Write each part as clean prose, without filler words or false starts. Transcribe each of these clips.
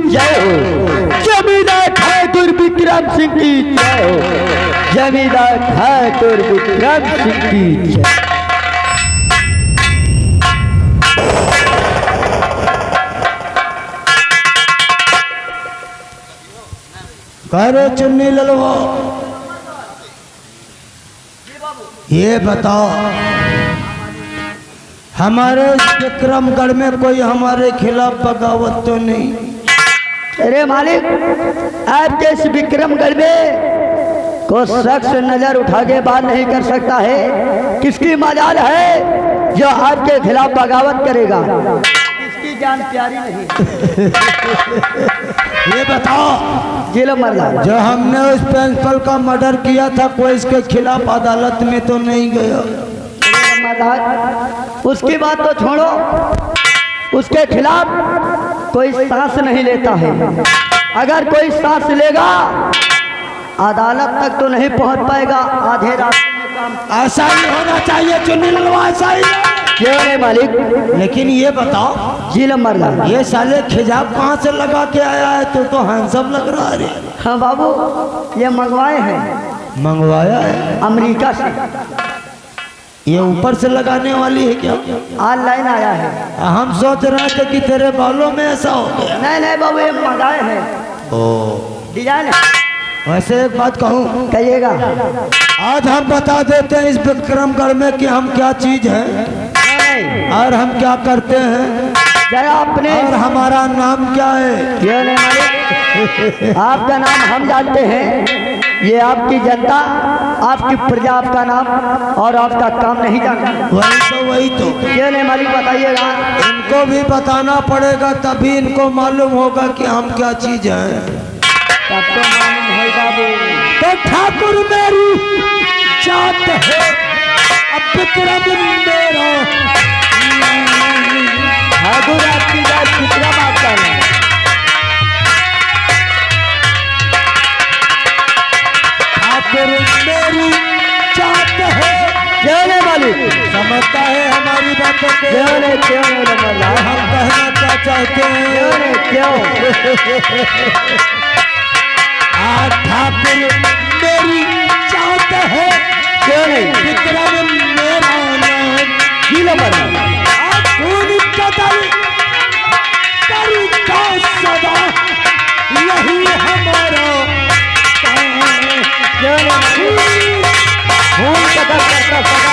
जय हो। जमींदार ठाकुर विक्रम सिंह की जय हो। जमींदार ठाकुर विक्रम सिंह की जय। करे चुन्नी ललवा, ये बताओ हमारे विक्रमगढ़ में कोई हमारे खिलाफ बगावत तो नहीं? अरे मालिक, आपके इस विक्रमगढ़ में कोई शख्स नजर उठा के बात नहीं कर सकता है। किसकी मजाल है जो आपके खिलाफ बगावत करेगा? इसकी जान प्यारी नहीं। ये बताओ जिलो मरदा, जो हमने उस प्रिंसिपल का मर्डर किया था कोई इसके खिलाफ अदालत में तो नहीं गया? उसकी बात तो छोड़ो, उसके खिलाफ कोई सांस नहीं लेता है। अगर कोई सांस लेगा अदालत तक तो नहीं पहुंच पाएगा, आधे रास्ते में काम। ऐसा ही होना चाहिए चुन्नी ललवा, ऐसा ही। क्यों नहीं मालिक? लेकिन ये बताओ जी मरदा, ये साले खिजाब कहाँ से लगा के आया है? तो हैंडसम लग रहा है। हाँ बाबू, ये मंगवाए हैं। मंगवाया है अमेरिका से। ये ऊपर से लगाने वाली है क्या? ऑनलाइन आया है। हम सोच रहे थे कि तेरे बालों में ऐसा हो गया। नहीं नहीं बाबू, ये मंगाए हैं। ओ डिजाइन। वैसे एक बात कहूँ, कहिएगा। आज हम बता देते हैं इस विक्रमगढ़ में कि हम क्या चीज है और हम क्या करते हैं, जरा अपने और हमारा नाम क्या है। क्यों नहीं मालिक? आपका नाम हम जानते हैं, ये आपकी जनता, आपकी प्रजा आपका नाम और आपका काम नहीं जानती। वही तो क्यों नहीं मालिक, बताइएगा। इनको भी बताना पड़ेगा, तभी इनको मालूम होगा कि हम क्या चीज है। तब तो मालूम है बाबू। तो ठाकुर मेरी जात है, अब विक्रम मेरा। ठाकुर आपकी जात विक्रम आपका नाम। ठाकुर मेरी जात है। क्यों नहीं मालिक? समझता है हमारी बातों को? क्यों नहीं? क्यों नहीं नंबरदार? हम कहना क्या चाहते हैं? क्यों नहीं? क्यों? ठाकुर मेरी जात है। क्यों नहीं? विक्रम मेरा नाम। जी नंबरदार। खून कतल करता सदा, यही हमारा काम। क्यों नहीं? खून कतल करता सदा।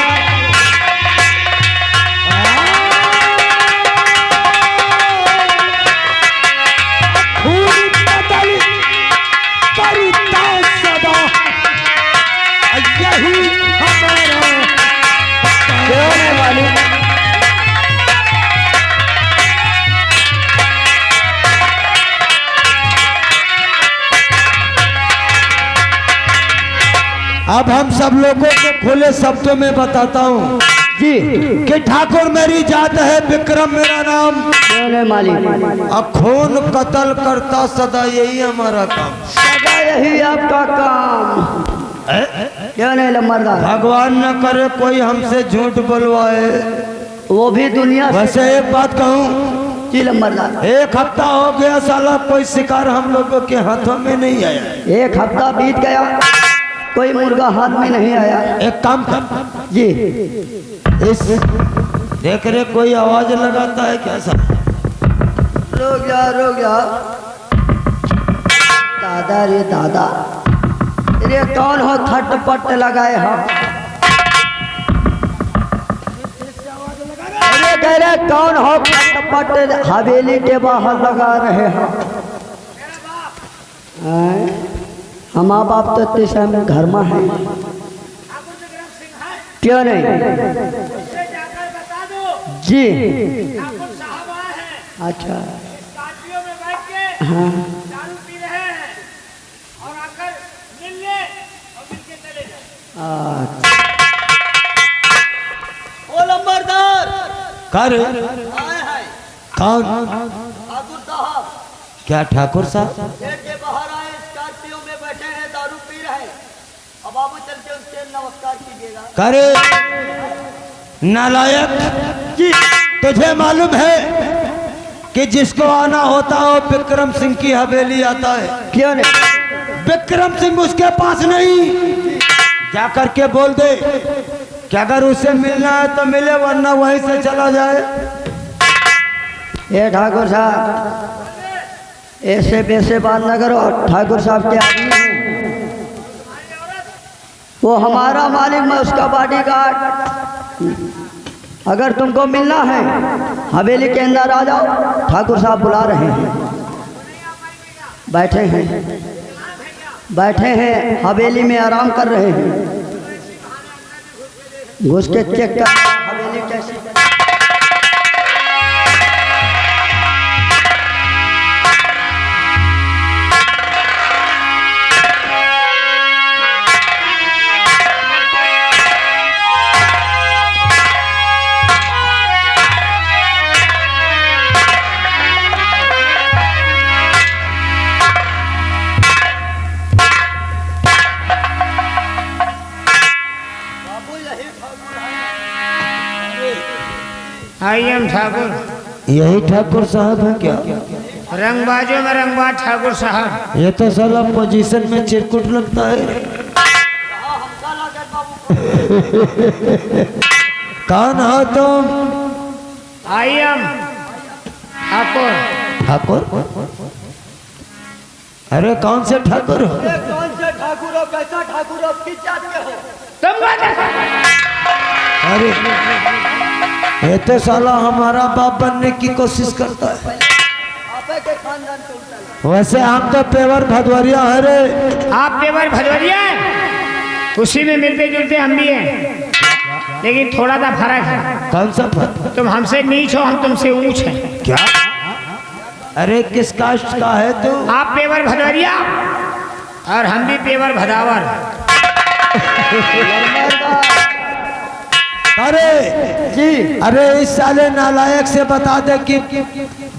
खून कतल करता सदा, यही हमारा। क्यों नहीं मालिक? अब हम सब लोगों को खुले शब्दों में बताता हूँ जी कि ठाकुर मेरी जात है, विक्रम मेरा नाम। क्यों नहीं मालिक? अब खून कत्ल करता सदा, यही हमारा काम। सदा यही आपका काम। क्यों नहीं लम्बरदार? भगवान न करे कोई हमसे झूठ बोलवाए। वो भी दुनिया से। वैसे एक बात कहूँ, जी लम्बरदार। एक हफ्ता हो गया साला कोई शिकार हम लोगों के हाथों में नहीं आया। एक हफ्ता बीत गया, कोई मुर्गा हाथ में नहीं आया। एक काम कर जी, इस देख रहे कोई आवाज लगाता है क्या सर? रुक जा रुक जा। दादा रे दादा, रे कौन हो थटपट लगाए हम? अरे कह रहे कौन हो थटपट हवेली के बाहर लगा रहे हम? हम आप तो इतने समय घर में हैं। क्यों नहीं? जी अच्छा। हाँ ओ लंबरदार कर कौन? ठाकुर साहब। क्या ठाकुर साहब? गेट के बाहर आए, स्कॉर्पियो में बैठे हैं, दारू पी रहे हैं। अब बाबू चल के उससे नमस्कार कीजिएगा। करे नालायक, जी तुझे मालूम है कि जिसको आना होता है वो विक्रम सिंह की हवेली आता है। क्यों नहीं? विक्रम सिंह उसके पास नहीं, जा करके बोल दे कि अगर उसे मिलना है तो मिले, वरना वहीं से चला जाए। ये ठाकुर साहब ऐसे वैसे बात न करो। ठाकुर साहब के आदमी हैं, वो हमारा मालिक, मैं उसका बॉडीगार्ड। अगर तुमको मिलना है हवेली के अंदर आ जाओ, ठाकुर साहब बुला रहे हैं। बैठे हैं, बैठे हैं हवेली में आराम कर रहे हैं। घुस के चेक कर हवेली कैसी। आई एम ठाकुर। यही ठाकुर साहब है क्या? रंगबाजों में रंगबाज ठाकुर साहब। ये तो साला पोजीशन में चिरकुट लगता है। कौन हो तुम? I am Thakur. ठाकुर? अरे कौन से ठाकुर हो? कौन से ठाकुर हो? कैसा ठाकुर हो? किस जात के हो? तुम बात अरे ये तो साला हमारा बाप बनने की कोशिश करता है। आपे के खानदान से उठा है। वैसे हम तो पेवर भदवरिया है रे। आप पेवर भदवरिया हैं, उसी में मिलते जुलते हम भी हैं, लेकिन थोड़ा सा फर्क है। कौन सा फर्क? तुम हमसे नीच हो, हम तुमसे ऊंच हैं। क्या? अरे किस कास्ट का है तू? आप पेवर भदवरिया और हम भी पेवर भदावर। अरे जी, अरे इस साले नालायक से बता दे कि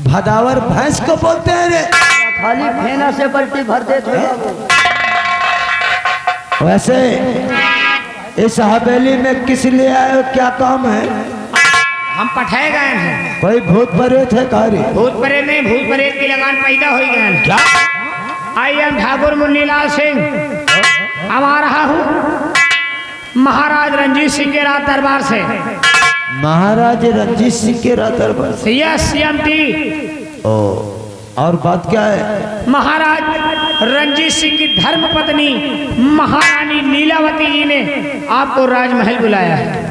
भदावर भैंस को बोलते हैं रे। खाली फेना से पलटी भर देते हो। वैसे इस हवेली में किस लिए आए हो? क्या काम है? हम पठाए गए हैं। कोई भूत प्रेत है कारी? भूत प्रेत नहीं, भूत प्रेत की लगान पैदा हो गए। क्या? आई एम ठाकुर मुन्नीलाल सिंह। अब आ रहा हूँ महाराज रंजीत सिंह के राज दरबार से। महाराज रंजीत सिंह के राज दरबार से? Yes CMT. ओ, और बात क्या है? महाराज रंजीत सिंह की धर्म पत्नी महारानी लीलावती जी ने आपको राजमहल बुलाया है।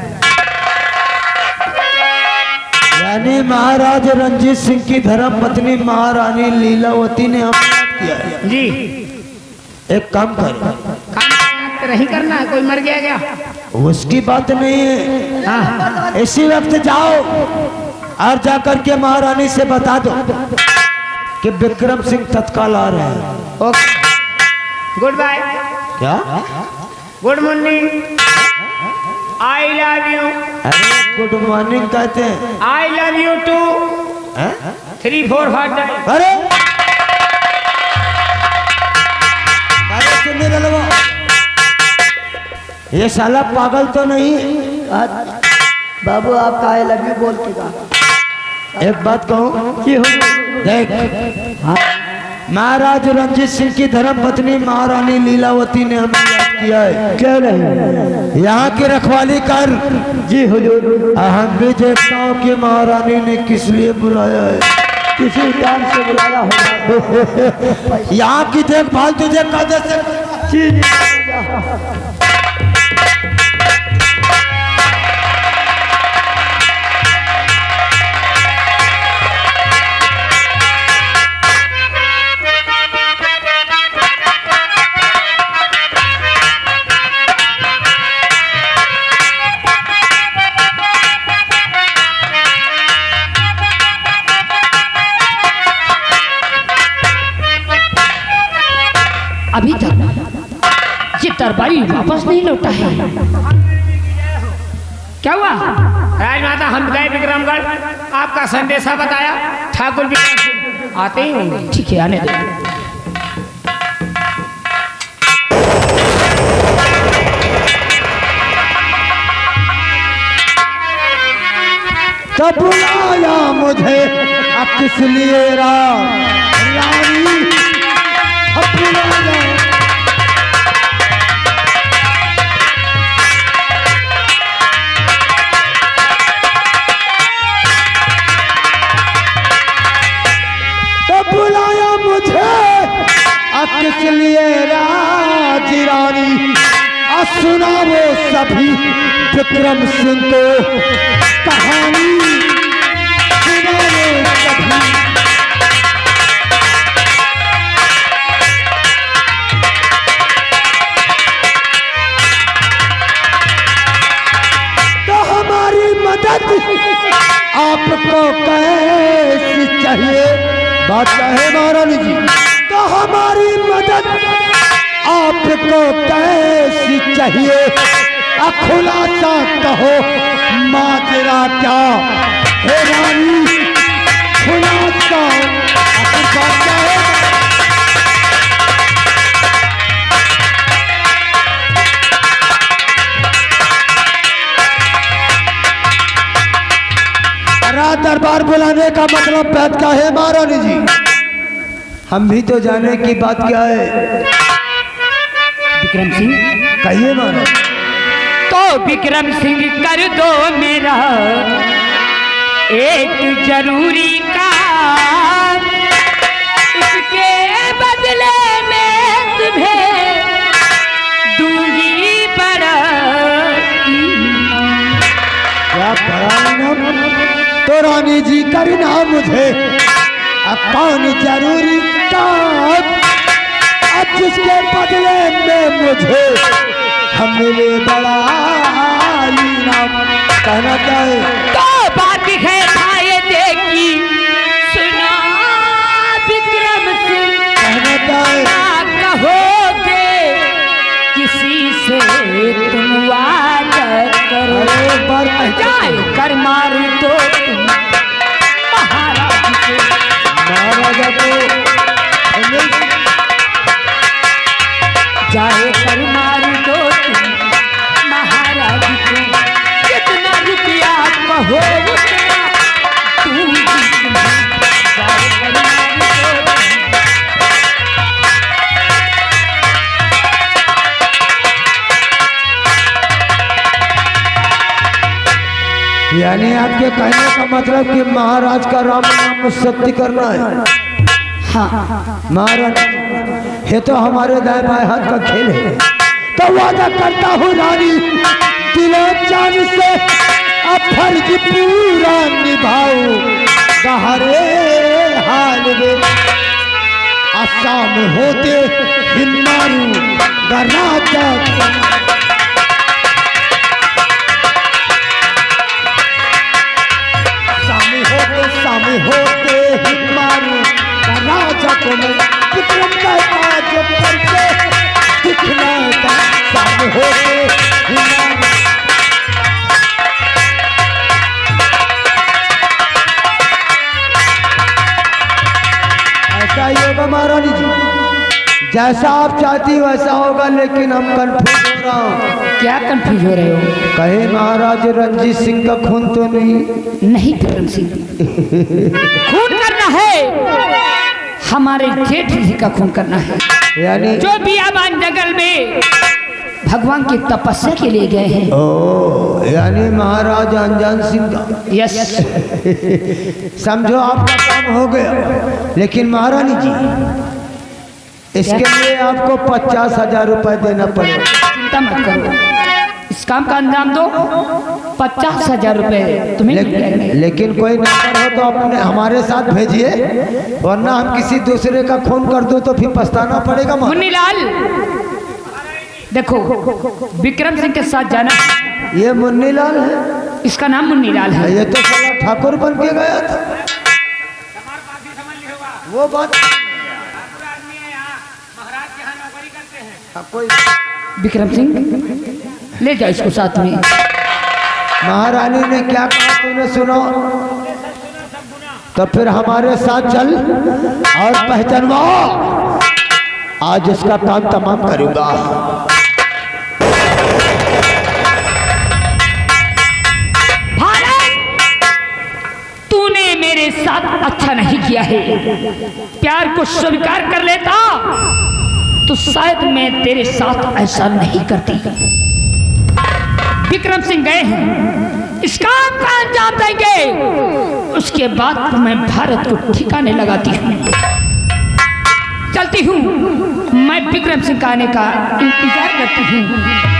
यानी महाराज रंजीत सिंह की धर्म पत्नी महारानी लीलावती ने हमें याद किया है। जी, एक काम कर, काम नहीं करना है, कोई मर गया क्या? उसकी बात नहीं है। हाँ, इसी वक्त जाओ और जाकर के महारानी से बता दो कि विक्रम सिंह तत्काल आ रहे हैं। Okay, good bye. क्या? Good morning. I love you. अरे गुड मॉर्निंग कहते हैं। I love you too. हैं? 3 4 5 अरे अरे सुनने वालों, ये साला पागल तो नहीं? बाबू आपका आई लव यू बोल के कहा। एक बात कहूँ, जी हो। देख, हाँ, महाराज रंजीत सिंह की धर्म पत्नी महारानी लीलावती ने हमें याद किया है। क्यों नहीं? यहाँ की रखवाली कर। जी हुजूर। हम भी देखता हूँ कि महारानी ने किस लिए बुलाया है। किसी काम से बुलाया होगा। यहाँ की देखभाल तुझे कायदे से। जी जी। अभी तक ये दरबारी वापस नहीं लौटा है। क्या हुआ? राजमाता हम गए विक्रमगढ़, आपका संदेशा बताया, ठाकुर विक्रम सिंह आते ही होंगे। ठीक है, आने दो। तो बुलाया मुझे अब किस लिए रानी, अब बुलाया। तो बुलाया मुझे अब किस लिए रानी, सुना वो सभी विक्रम सिंह को कहानी, सुना वो सभी। तो हमारी मदद आपको कैसी चाहिए, बात चाहे महारानी जी। तो हमारी मदद आपको कैसी चाहिए, खुलासा कहो माजरा क्या है रानी, खुलासा क्या है। रात दरबार बुलाने का मतलब बात क्या है महारानी जी? हम भी तो जाने की बात क्या है। विक्रम सिंह, कहिए महाराज। तो विक्रम सिंह कर दो मेरा एक जरूरी काम, इसके बदले में तुम्हें दूंगी बड़ा इनाम। क्या बड़ा इनाम? तो रानी जी करना मुझे कौन जरूरी काम, अब जिसके बदले में मुझे हम मिले बड़ा इनाम, कहना चाहे। तो बात है फायदे की सुना विक्रम सिंह, कहना चाहे। ना कहोगे किसी से तुम वादा करो, अरे बार जाए कर मार दो तुम महाराज को। महाराजा को जाए कर मार दो तुम महाराज को, कितना रुपया कहो उतना दूंगी तुम्हें। जाए कर मार दो तुम। यानी आपके कहने का मतलब कि महाराज का राम नाम सत्य करना है। हाँ, महाराज ये तो हमारे दाएं बाएं हाथ का खेल है। तो वादा करता हूँ रानी दिलो जान से अब फर्ज पूरा निभाऊं, गहरे हाल में आसाम होते हिमारू गराजा। सामे होते हिमारू राजा को मैं विक्रम का काज करके दिखलाता, सामे होते हिमारू। ऐसा ही होगा महारानी जी, जैसा आप चाहती वैसा होगा, लेकिन हम कंफ्यूज हो रहा हूँ। क्या कंफ्यूज हो रहे हो? कहे महाराज रणजीत सिंह का खून तो नहीं विक्रम सिंह, खून करना है हमारे जेठ जी का खून करना है, यानी जो बियाबान जंगल में भगवान की तपस्या के लिए गए हैं। ओ, यानी महाराज अनजान सिंह का। यस। समझो आपका काम हो गया, लेकिन महारानी जी इसके लिए आपको 50,000 रुपए देना पड़ेगा। चिंता मत करो, इस काम का अंजाम दो, 50,000 रुपए तुम्हें मिल जाएंगे। लेकिन कोई नौकर हो तो अपने हमारे साथ भेजिए, वरना हम किसी दूसरे का खून कर दो तो फिर पछताना पड़ेगा। मुन्नीलाल देखो, विक्रम सिंह के साथ जाना। ये मुन्नीलाल है, इसका नाम मुन्नीलाल है। ये तो साला ठाकुर बन के गया था। वो बात कोई विक्रम सिंह ले जाओ इसको साथ में। महारानी ने क्या कहा तूने सुनो, तो फिर हमारे साथ चल और पहचानवा, आज इसका काम तमाम करूंगा। तेरे साथ अच्छा नहीं किया है। प्यार को स्वीकार कर लेता तो शायद मैं तेरे साथ ऐसा नहीं करती। विक्रम सिंह गए हैं, इस काम का अंजाम देंगे, उसके बाद मैं भारत को ठिकाने लगाती हूँ। चलती हूँ, मैं विक्रम सिंह का आने का इंतजार करती हूँ।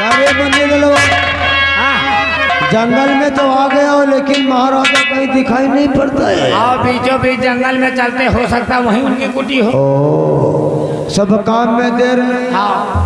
अरे बने ललवा, जंगल में तो आ गया हो, लेकिन महाराजा कहीं दिखाई नहीं पड़ता है। आओ बीचों बीच जंगल में चलते, हो सकता वहीं उनकी कुटी हो। सब काम में देर नहीं। हाँ